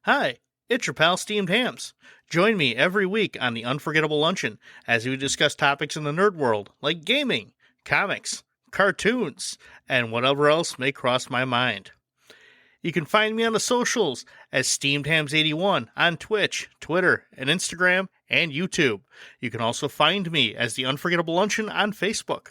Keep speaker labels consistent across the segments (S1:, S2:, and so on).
S1: Hi, it's your pal Steamed Hams. Join me every week on the Unforgettable Luncheon as we discuss topics in the nerd world like gaming, comics, cartoons, and whatever else may cross my mind. You can find me on the socials as SteamedHams81 on Twitch, Twitter, and Instagram, and YouTube. You can also find me as the Unforgettable Luncheon on Facebook.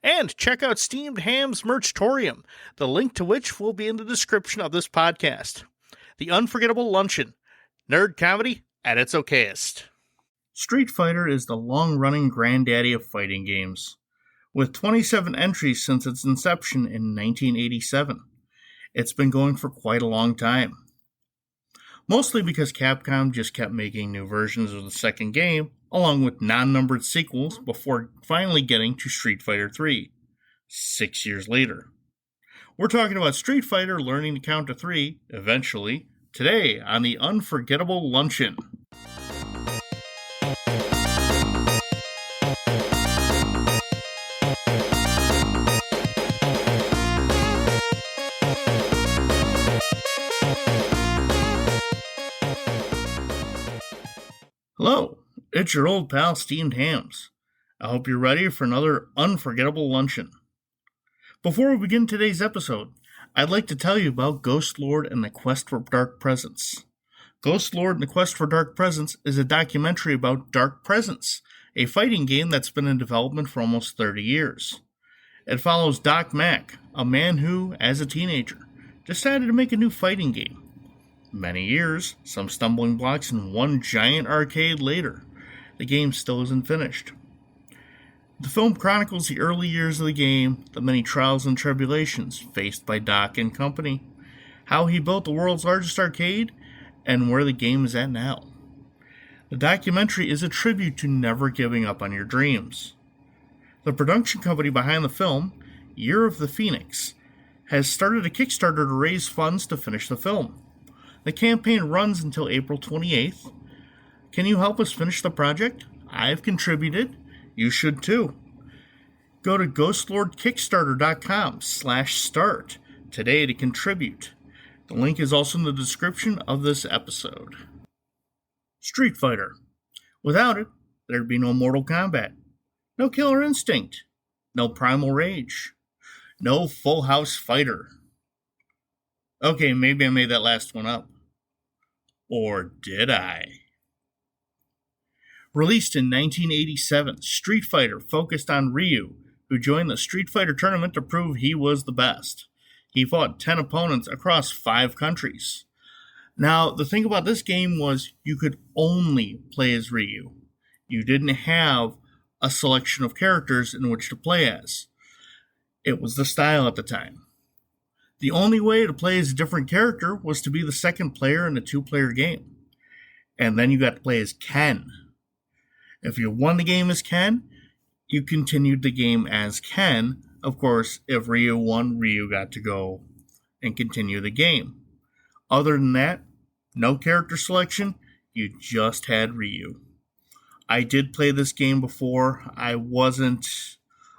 S1: And check out Steamed Hams Merchtorium, the link to which will be in the description of this podcast. The Unforgettable Luncheon, nerd comedy at its okayest. Street Fighter is the long-running granddaddy of fighting games, with 27 entries since its inception in 1987. It's been going for quite a long time. Mostly because Capcom just kept making new versions of the second game, along with non-numbered sequels before finally getting to Street Fighter 3, 6 years later. We're talking about Street Fighter learning to count to 3, eventually, today on the Unforgettable Luncheon. Hello, it's your old pal Steamed Hams. I hope you're ready for another Unforgettable Luncheon. Before we begin today's episode, I'd like to tell you about Ghost Lord and the Quest for Dark Presence. Ghost Lord and the Quest for Dark Presence is a documentary about Dark Presence, a fighting game that's been in development for almost 30 years. It follows Doc Mack, a man who, as a teenager, decided to make a new fighting game. Many years, some stumbling blocks, and one giant arcade later, the game still isn't finished. The film chronicles the early years of the game, the many trials and tribulations faced by Doc and company, how he built the world's largest arcade, and where the game is at now. The documentary is a tribute to never giving up on your dreams. The production company behind the film, Year of the Phoenix, has started a Kickstarter to raise funds to finish the film. The campaign runs until April 28th. Can you help us finish the project? I've contributed. You should too. Go to ghostlordkickstarter.com/start today to contribute. The link is also in the description of this episode. Street Fighter. Without it, there'd be no Mortal Kombat, no Killer Instinct, no Primal Rage, no Full House Fighter. Okay, maybe I made that last one up. Or did I? Released in 1987, Street Fighter focused on Ryu, who joined the Street Fighter tournament to prove he was the best. He fought 10 opponents across 5 countries. Now, the thing about this game was you could only play as Ryu. You didn't have a selection of characters in which to play as. It was the style at the time. The only way to play as a different character was to be the second player in a 2-player game. And then you got to play as Ken. If you won the game as Ken, you continued the game as Ken. Of course, if Ryu won, Ryu got to go and continue the game. Other than that, no character selection, you just had Ryu. I did play this game before. I wasn't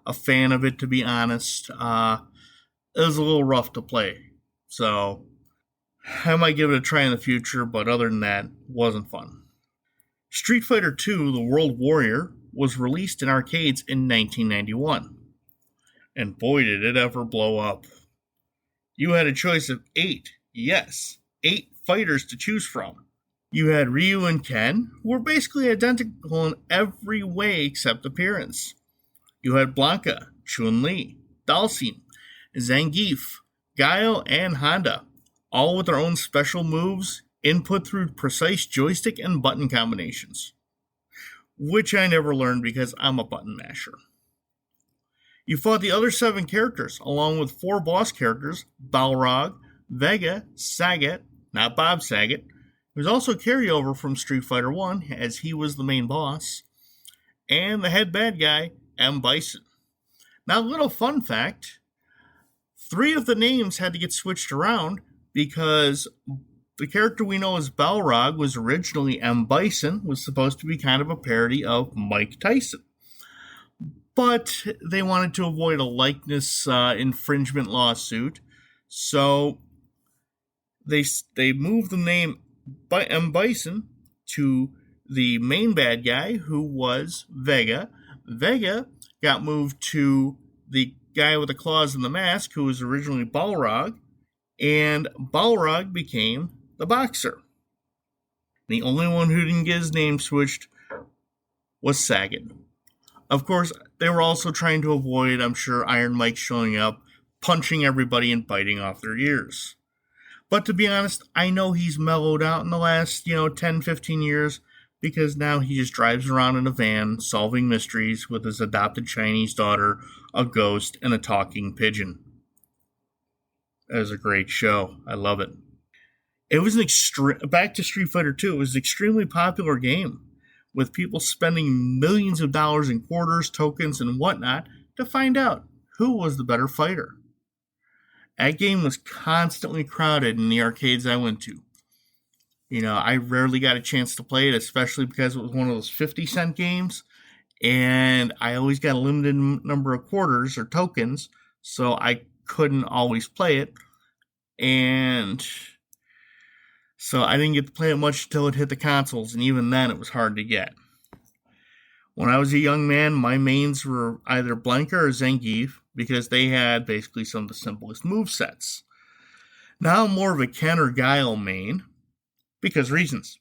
S1: a fan of it, to be honest. It was a little rough to play, so I might give it a try in the future, but other than that, wasn't fun. Street Fighter II: The World Warrior was released in arcades in 1991, and boy did it ever blow up. You had a choice of 8 fighters to choose from. You had Ryu and Ken, who were basically identical in every way except appearance. You had Blanka, Chun-Li, Dhalsim, Zangief, Guile, and Honda, all with their own special moves, input through precise joystick and button combinations, which I never learned because I'm a button masher. You fought the other 7 characters, along with 4 boss characters, Balrog, Vega, Sagat, not Bob Saget, who was also a carryover from Street Fighter 1, as he was the main boss, and the head bad guy, M. Bison. Now, a little fun fact, 3 of the names had to get switched around because the character we know as Balrog was originally M. Bison, was supposed to be kind of a parody of Mike Tyson. But they wanted to avoid a likeness infringement lawsuit, so they moved the name Bison to the main bad guy, who was Vega. Vega got moved to the guy with the claws and the mask, who was originally Balrog, and Balrog became the Boxer. The only one who didn't get his name switched was Sagat. Of course, they were also trying to avoid, I'm sure, Iron Mike showing up, punching everybody and biting off their ears. But to be honest, I know he's mellowed out in the last, 10, 15 years, because now he just drives around in a van solving mysteries with his adopted Chinese daughter, a ghost, and a talking pigeon. That was a great show. I love it. It was back to Street Fighter 2. It was an extremely popular game, with people spending millions of dollars in quarters, tokens, and whatnot to find out who was the better fighter. That game was constantly crowded in the arcades I went to. I rarely got a chance to play it, especially because it was one of those 50-cent games, and I always got a limited number of quarters or tokens, so I couldn't always play it, and so I didn't get to play it much until it hit the consoles, and even then it was hard to get. When I was a young man, my mains were either Blanka or Zangief, because they had basically some of the simplest movesets. Now I'm more of a Ken or Guile main, because reasons.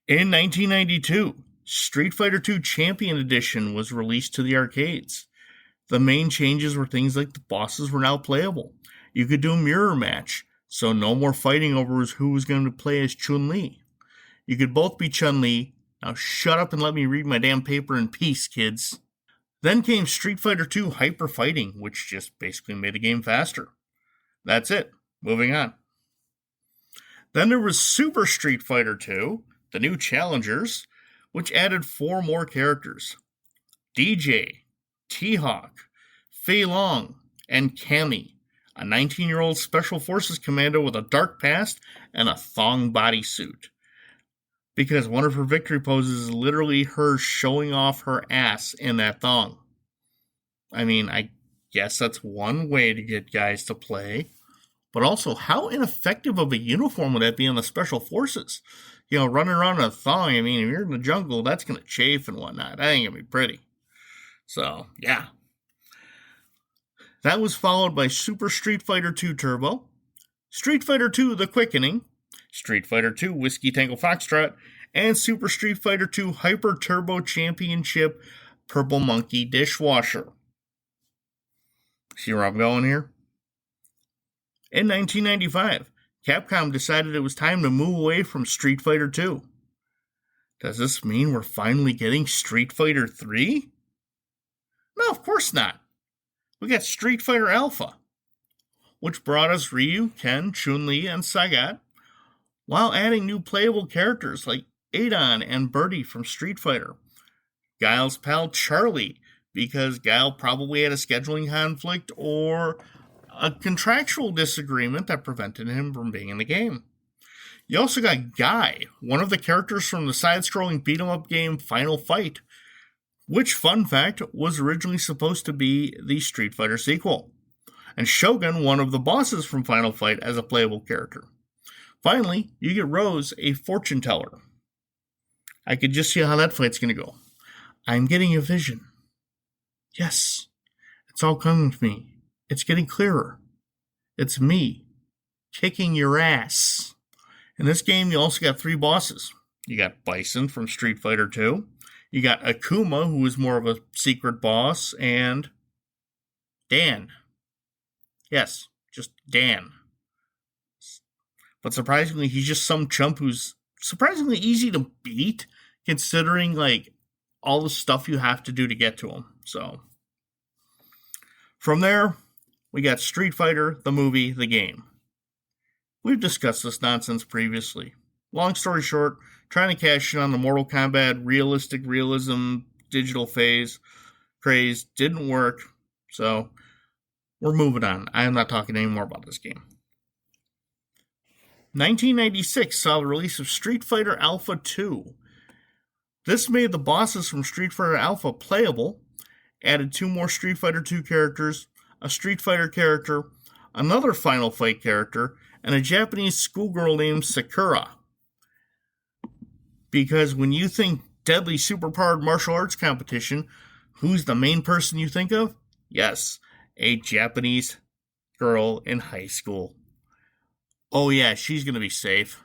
S1: In 1992, Street Fighter II Champion Edition was released to the arcades. The main changes were things like the bosses were now playable. You could do a mirror match, so no more fighting over who was going to play as Chun-Li. You could both be Chun-Li. Now shut up and let me read my damn paper in peace, kids. Then came Street Fighter II Hyper Fighting, which just basically made the game faster. That's it. Moving on. Then there was Super Street Fighter II, the new challengers, which added 4 more characters. DJ, T-Hawk, Fei Long, and Cammy, a 19-year-old Special Forces commando with a dark past and a thong bodysuit. Because one of her victory poses is literally her showing off her ass in that thong. I mean, I guess that's one way to get guys to play. But also, how ineffective of a uniform would that be on the Special Forces? Running around in a thong, I mean, if you're in the jungle, that's going to chafe and whatnot. That ain't going to be pretty. So, yeah. That was followed by Super Street Fighter II Turbo, Street Fighter II The Quickening, Street Fighter II Whiskey Tango Foxtrot, and Super Street Fighter II Hyper Turbo Championship Purple Monkey Dishwasher. See where I'm going here? In 1995, Capcom decided it was time to move away from Street Fighter II. Does this mean we're finally getting Street Fighter 3? No, of course not. We got Street Fighter Alpha, which brought us Ryu, Ken, Chun-Li, and Sagat, while adding new playable characters like Adon and Birdie from Street Fighter, Guile's pal Charlie, because Guile probably had a scheduling conflict or a contractual disagreement that prevented him from being in the game. You also got Guy, one of the characters from the side-scrolling beat-em-up game Final Fight, which, fun fact, was originally supposed to be the Street Fighter sequel, and Shogun, one of the bosses from Final Fight, as a playable character. Finally, you get Rose, a fortune teller. I could just see how that fight's going to go. I'm getting a vision. Yes, it's all coming to me. It's getting clearer. It's me, kicking your ass. In this game, you also got 3 bosses. You got Bison from Street Fighter 2. You got Akuma, who is more of a secret boss, and Dan. Yes, just Dan. But surprisingly, he's just some chump who's surprisingly easy to beat, considering, all the stuff you have to do to get to him. So, from there, we got Street Fighter, the movie, the game. We've discussed this nonsense previously. Long story short, trying to cash in on the Mortal Kombat realistic realism digital craze didn't work, so we're moving on. I am not talking anymore about this game. 1996 saw the release of Street Fighter Alpha 2. This made the bosses from Street Fighter Alpha playable, added 2 more Street Fighter 2 characters, a Street Fighter character, another Final Fight character, and a Japanese schoolgirl named Sakura. Because when you think deadly superpowered martial arts competition, who's the main person you think of? Yes, a Japanese girl in high school. Oh yeah, she's going to be safe.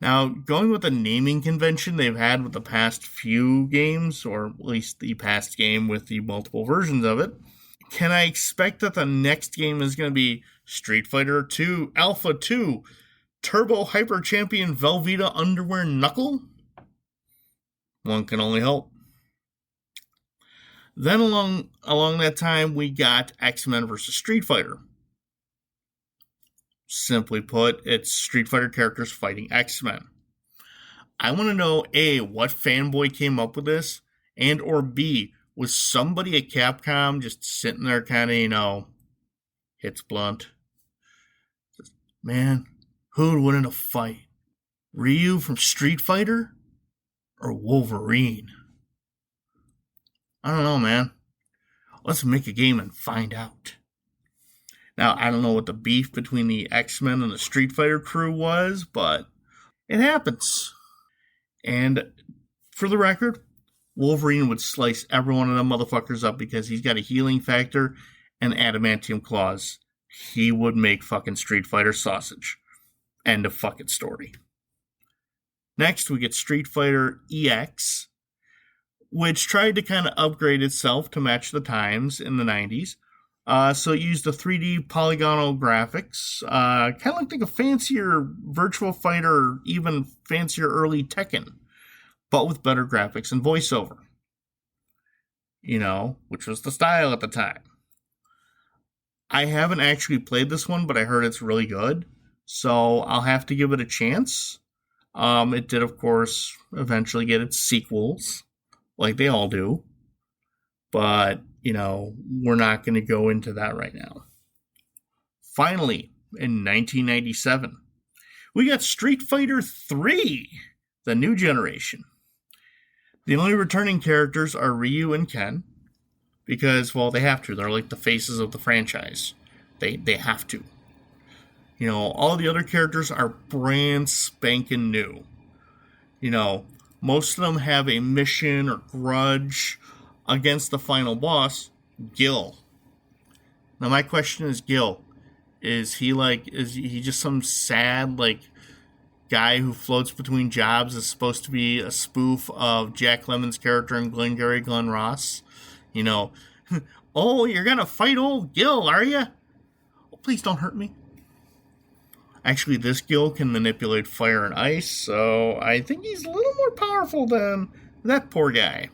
S1: Now, going with the naming convention they've had with the past few games, or at least the past game with the multiple versions of it, can I expect that the next game is going to be Street Fighter 2 Alpha 2 Turbo Hyper Champion Velveeta Underwear Knuckle? One can only hope. Then along that time, we got X-Men vs. Street Fighter. Simply put, it's Street Fighter characters fighting X-Men. I want to know, A, what fanboy came up with this, and or B, was somebody at Capcom just sitting there kind of, hits blunt. Man, who would win in a fight? Ryu from Street Fighter or Wolverine? I don't know, man. Let's make a game and find out. Now, I don't know what the beef between the X-Men and the Street Fighter crew was, but it happens. And for the record, Wolverine would slice every one of them motherfuckers up because he's got a healing factor and adamantium claws. He would make fucking Street Fighter sausage. End of fucking story. Next, we get Street Fighter EX, which tried to kind of upgrade itself to match the times in the 90s. So it used the 3D polygonal graphics, kind of like a fancier Virtua Fighter, or even fancier early Tekken, but with better graphics and voiceover. Which was the style at the time. I haven't actually played this one, but I heard it's really good, so I'll have to give it a chance. It did, of course, eventually get its sequels, like they all do, but we're not going to go into that right now. Finally, in 1997, we got Street Fighter 3, the new generation. The only returning characters are Ryu and Ken, because, well, they have to. They're like the faces of the franchise. They have to. All the other characters are brand spanking new. Most of them have a mission or grudge against the final boss, Gil. Now my question is, Gil, is he just some sad guy who floats between jobs, is supposed to be a spoof of Jack Lemmon's character in Glengarry Glen Ross? Oh, you're gonna fight old Gil, are you? Oh, please don't hurt me. Actually, this Gil can manipulate fire and ice, so I think he's a little more powerful than that poor guy.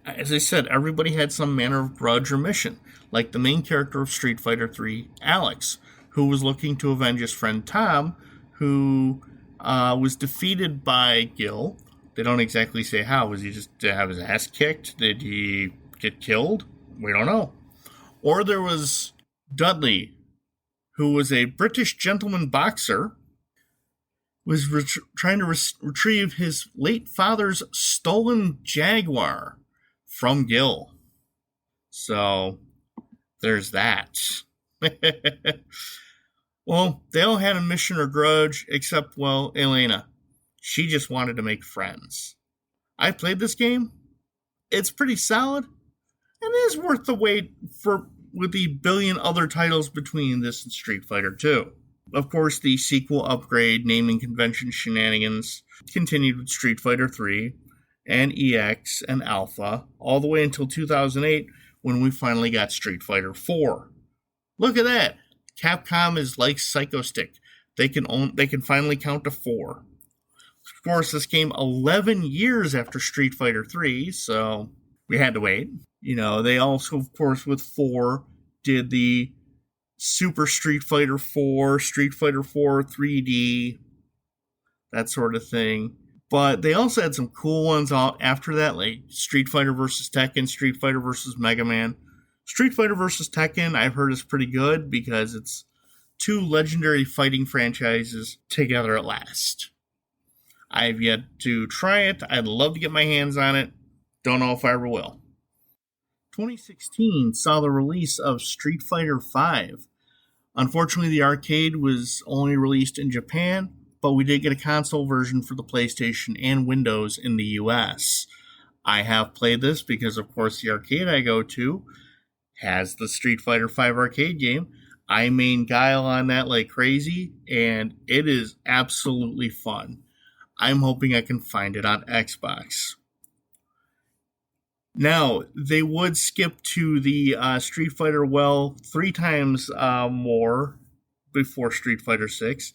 S1: As I said, everybody had some manner of grudge or mission, like the main character of Street Fighter 3, Alex, who was looking to avenge his friend Tom, who was defeated by Gil. They don't exactly say how. Was he just to have his ass kicked? Did he get killed? We don't know. Or there was Dudley, who was a British gentleman boxer, was trying to retrieve his late father's stolen Jaguar from Gil. So, there's that. Well, they all had a mission or grudge, except, well, Elena. She just wanted to make friends. I played this game. It's pretty solid, and it is worth the wait with the billion other titles between this and Street Fighter 2. Of course, the sequel upgrade naming convention shenanigans continued with Street Fighter 3 and EX and Alpha all the way until 2008 when we finally got Street Fighter 4. Look at that. Capcom is like Psycho Stick. They can finally count to 4. Of course, this came 11 years after Street Fighter 3, so we had to wait. They also, of course, with 4, did the Super Street Fighter 4, Street Fighter 4 3D, that sort of thing. But they also had some cool ones out after that, like Street Fighter vs. Tekken, Street Fighter vs. Mega Man. Street Fighter vs. Tekken, I've heard, is pretty good because it's two legendary fighting franchises together at last. I've yet to try it. I'd love to get my hands on it. Don't know if I ever will. 2016 saw the release of Street Fighter V, Unfortunately, the arcade was only released in Japan, but we did get a console version for the PlayStation and Windows in the US. I have played this because, of course, the arcade I go to has the Street Fighter V arcade game. I main Guile on that like crazy, and it is absolutely fun. I'm hoping I can find it on Xbox. Now, they would skip to the Street Fighter well 3 times more before Street Fighter 6.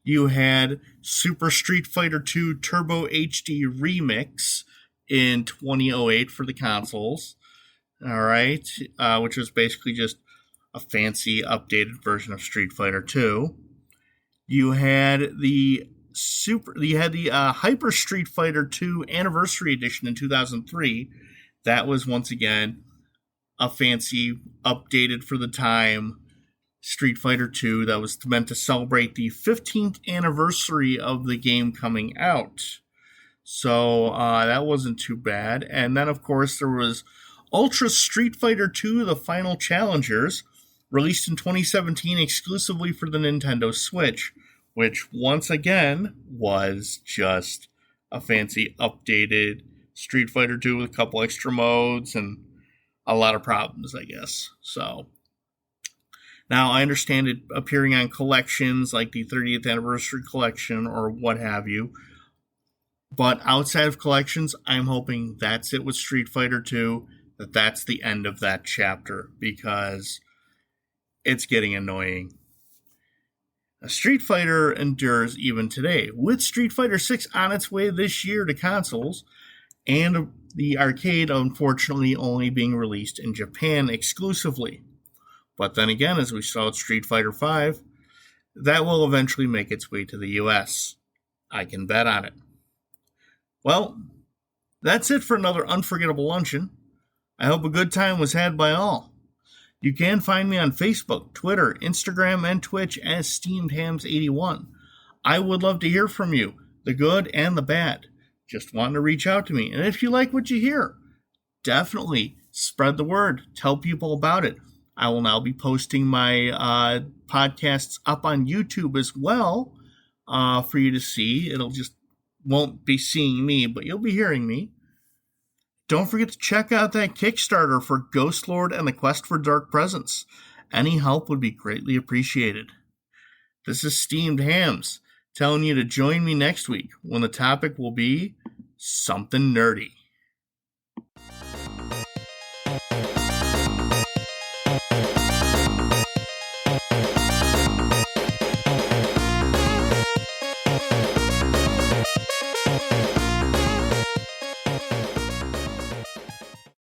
S1: You had Super Street Fighter 2 Turbo HD Remix in 2008 for the consoles. All right, which was basically just a fancy updated version of Street Fighter 2. You had the Hyper Street Fighter 2 Anniversary Edition in 2003. That was once again a fancy updated for the time Street Fighter 2 that was meant to celebrate the 15th anniversary of the game coming out. So that wasn't too bad. And then, of course, there was Ultra Street Fighter 2 The Final Challengers, released in 2017 exclusively for the Nintendo Switch, which once again was just a fancy updated Street Fighter 2 with a couple extra modes and a lot of problems, I guess. So now I understand it appearing on collections like the 30th Anniversary Collection or what have you. But outside of collections, I'm hoping that's it with Street Fighter 2, that's the end of that chapter, because it's getting annoying. Street Fighter endures even today, with Street Fighter 6 on its way this year to consoles, and the arcade unfortunately only being released in Japan exclusively. But then again, as we saw with Street Fighter V, that will eventually make its way to the US. I can bet on it. Well, that's it for another unforgettable luncheon. I hope a good time was had by all. You can find me on Facebook, Twitter, Instagram, and Twitch as SteamedHams81. I would love to hear from you, the good and the bad. Just wanting to reach out to me. And if you like what you hear, definitely spread the word. Tell people about it. I will now be posting my podcasts up on YouTube as well for you to see. It'll just won't be seeing me, but you'll be hearing me. Don't forget to check out that Kickstarter for Ghost Lord and the Quest for Dark Presence. Any help would be greatly appreciated. This is Steamed Hams, telling you to join me next week when the topic will be something nerdy.